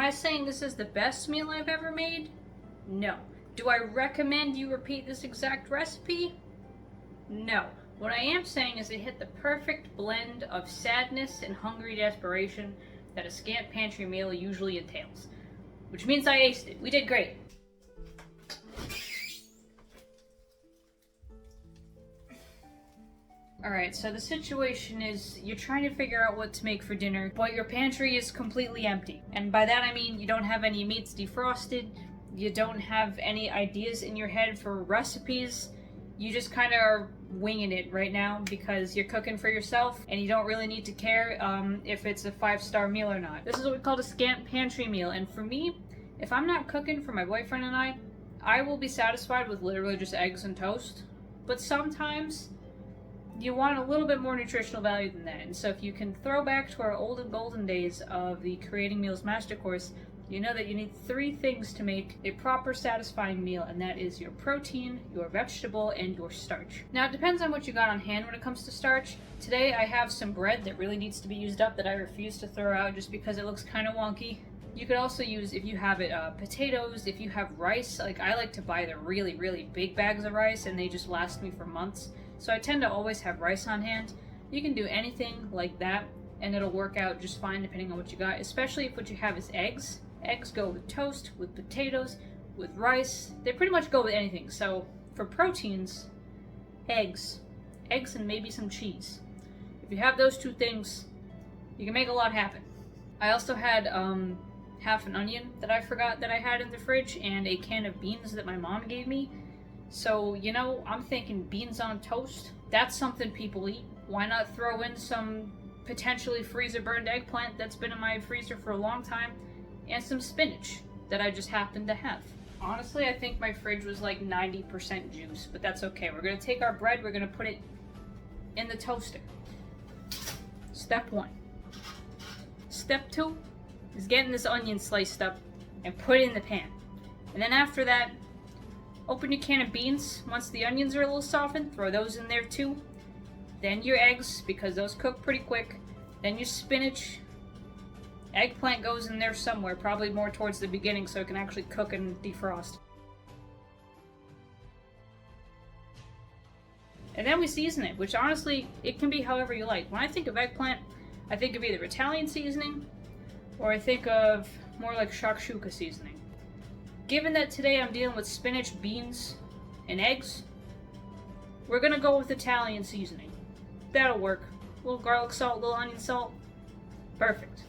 I saying this is the best meal I've ever made? No. Do I recommend you repeat this exact recipe? No. What I am saying is it hit the perfect blend of sadness and hungry desperation that a scant pantry meal usually entails. Which means I aced it. We did great. Alright, so the situation is you're trying to figure out what to make for dinner, but your pantry is completely empty. And by that I mean you don't have any meats defrosted, you don't have any ideas in your head for recipes, you just kind of are winging it right now because you're cooking for yourself and you don't really need to care if it's a 5-star meal or not. This is what we call a scant pantry meal, and for me, if I'm not cooking for my boyfriend and I will be satisfied with literally just eggs and toast. But sometimes you want a little bit more nutritional value than that, and so if you can throw back to our old and golden days of the Creating Meals Master Course, you know that you need 3 things to make a proper satisfying meal, and that is your protein, your vegetable, and your starch. Now it depends on what you got on hand when it comes to starch. Today I have some bread that really needs to be used up that I refuse to throw out just because it looks kind of wonky. You could also use, if you have it, potatoes, if you have rice. Like I like to buy the really, really big bags of rice and they just last me for months. So I tend to always have rice on hand. You can do anything like that and it'll work out just fine depending on what you got, especially if what you have is eggs. Eggs go with toast, with potatoes, with rice. They pretty much go with anything. So for proteins, eggs and maybe some cheese. If you have those 2 things, you can make a lot happen. I also had half an onion that I forgot that I had in the fridge and a can of beans that my mom gave me. So, you know, I'm thinking beans on toast, that's something people eat. Why not throw in some potentially freezer-burned eggplant that's been in my freezer for a long time, and some spinach that I just happened to have. Honestly, I think my fridge was like 90% juice, but that's okay. We're gonna take our bread, we're gonna put it in the toaster. Step 1. Step 2 is getting this onion sliced up and put it in the pan. And then after that, open your can of beans. Once the onions are a little softened, throw those in there too. Then your eggs, because those cook pretty quick. Then your spinach. Eggplant goes in there somewhere, probably more towards the beginning so it can actually cook and defrost. And then we season it, which honestly, it can be however you like. When I think of eggplant, I think of either Italian seasoning, or I think of more like shakshuka seasoning. Given that today I'm dealing with spinach, beans, and eggs, we're gonna go with Italian seasoning. That'll work. A little garlic salt, a little onion salt. Perfect.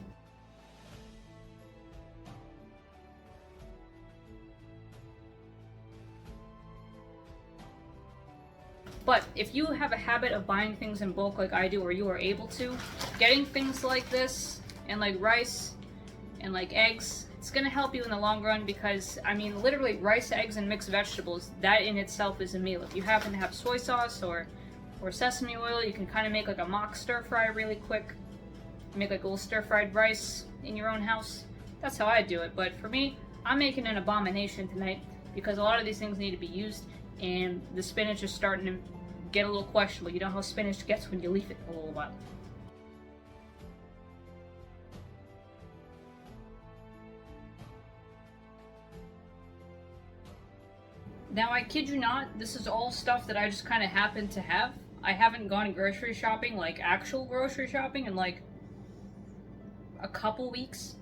But if you have a habit of buying things in bulk like I do, or you are able to, getting things like this, and like rice, and like eggs, it's gonna help you in the long run because, I mean, literally rice, eggs, and mixed vegetables, that in itself is a meal. If you happen to have soy sauce or sesame oil, you can kind of make like a mock stir fry really quick. Make like a little stir fried rice in your own house. That's how I do it. But for me, I'm making an abomination tonight because a lot of these things need to be used, and the spinach is starting to get a little questionable. You know how spinach gets when you leave it a little while. Now, I kid you not, this is all stuff that I just kind of happen to have. I haven't gone grocery shopping, like actual grocery shopping, in like a couple weeks.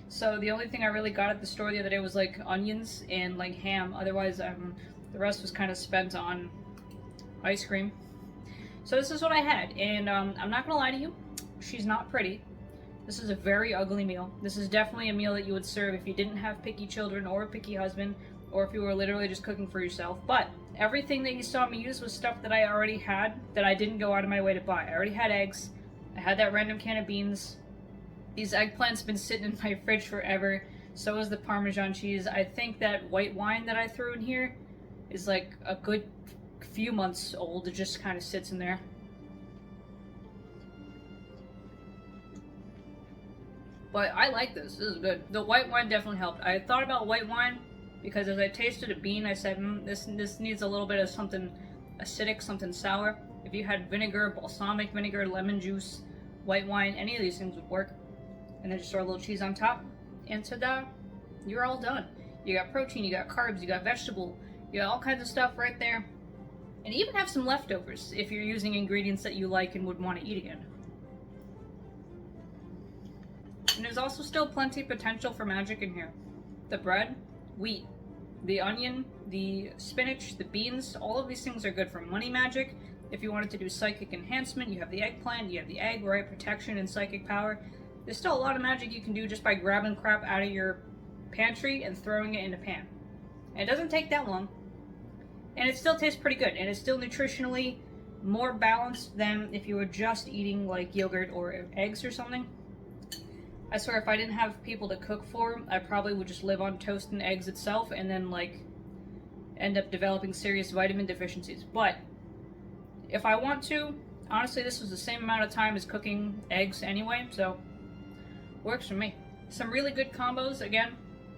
So the only thing I really got at the store the other day was like onions and like ham. Otherwise, the rest was kind of spent on ice cream. So this is what I had, and I'm not gonna lie to you, she's not pretty. This is a very ugly meal. This is definitely a meal that you would serve if you didn't have picky children or a picky husband, or if you were literally just cooking for yourself. But everything that you saw me use was stuff that I already had, that I didn't go out of my way to buy. I already had eggs, I had that random can of beans. These eggplants been sitting in my fridge forever. So is the Parmesan cheese. I think that white wine that I threw in here is like a good few months old. It just kind of sits in there. But I like this. This is good. The white wine definitely helped. I thought about white wine because as I tasted a bean, I said, this needs a little bit of something acidic, something sour. If you had vinegar, balsamic vinegar, lemon juice, white wine, any of these things would work. And then just throw a little cheese on top. and ta-da, you're all done. You got protein, you got carbs, you got vegetable, you got all kinds of stuff right there. And even have some leftovers if you're using ingredients that you like and would want to eat again. And there's also still plenty of potential for magic in here. The bread, wheat, the onion, the spinach, the beans, all of these things are good for money magic. If you wanted to do psychic enhancement, you have the eggplant, you have the egg, right? Protection and psychic power. There's still a lot of magic you can do just by grabbing crap out of your pantry and throwing it in a pan. And it doesn't take that long. And it still tastes pretty good, and it's still nutritionally more balanced than if you were just eating like yogurt or eggs or something. I swear if I didn't have people to cook for, I probably would just live on toast and eggs itself and then like end up developing serious vitamin deficiencies. But if I want to, honestly this was the same amount of time as cooking eggs anyway, so works for me. Some really good combos, again,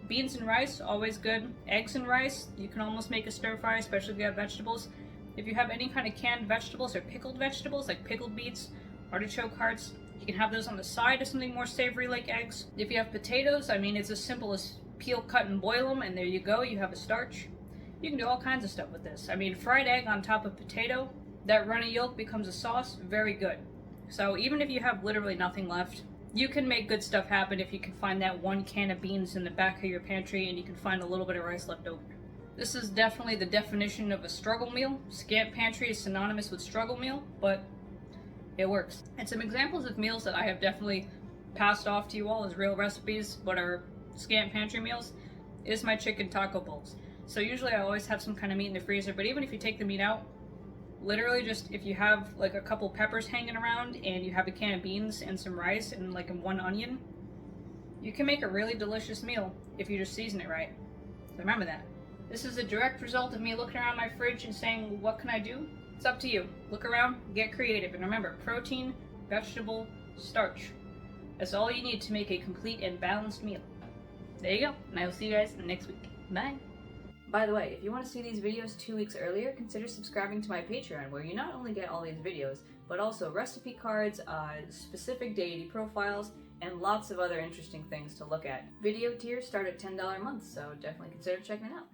beans and rice, always good. Eggs and rice, you can almost make a stir fry, especially if you have vegetables. If you have any kind of canned vegetables or pickled vegetables, like pickled beets, artichoke hearts, you can have those on the side of something more savory like eggs. If you have potatoes, I mean, it's as simple as peel, cut, and boil them, and there you go, you have a starch. You can do all kinds of stuff with this. I mean, fried egg on top of potato, that runny yolk becomes a sauce, very good. So even if you have literally nothing left, you can make good stuff happen if you can find that one can of beans in the back of your pantry and you can find a little bit of rice left over. This is definitely the definition of a struggle meal. Scant Pantry is synonymous with struggle meal, but it works. And some examples of meals that I have definitely passed off to you all as real recipes, but are Scant Pantry meals, is my chicken taco bowls. So usually I always have some kind of meat in the freezer, but even if you take the meat out, literally just if you have like a couple peppers hanging around and you have a can of beans and some rice and like one onion, you can make a really delicious meal if you just season it right. So remember that. This is a direct result of me looking around my fridge and saying, what can I do? It's up to you. Look around, get creative, and remember, protein, vegetable, starch. That's all you need to make a complete and balanced meal. There you go, and I will see you guys next week. Bye! By the way, if you want to see these videos 2 weeks earlier, consider subscribing to my Patreon, where you not only get all these videos, but also recipe cards, specific deity profiles, and lots of other interesting things to look at. Video tiers start at $10 a month, so definitely consider checking it out.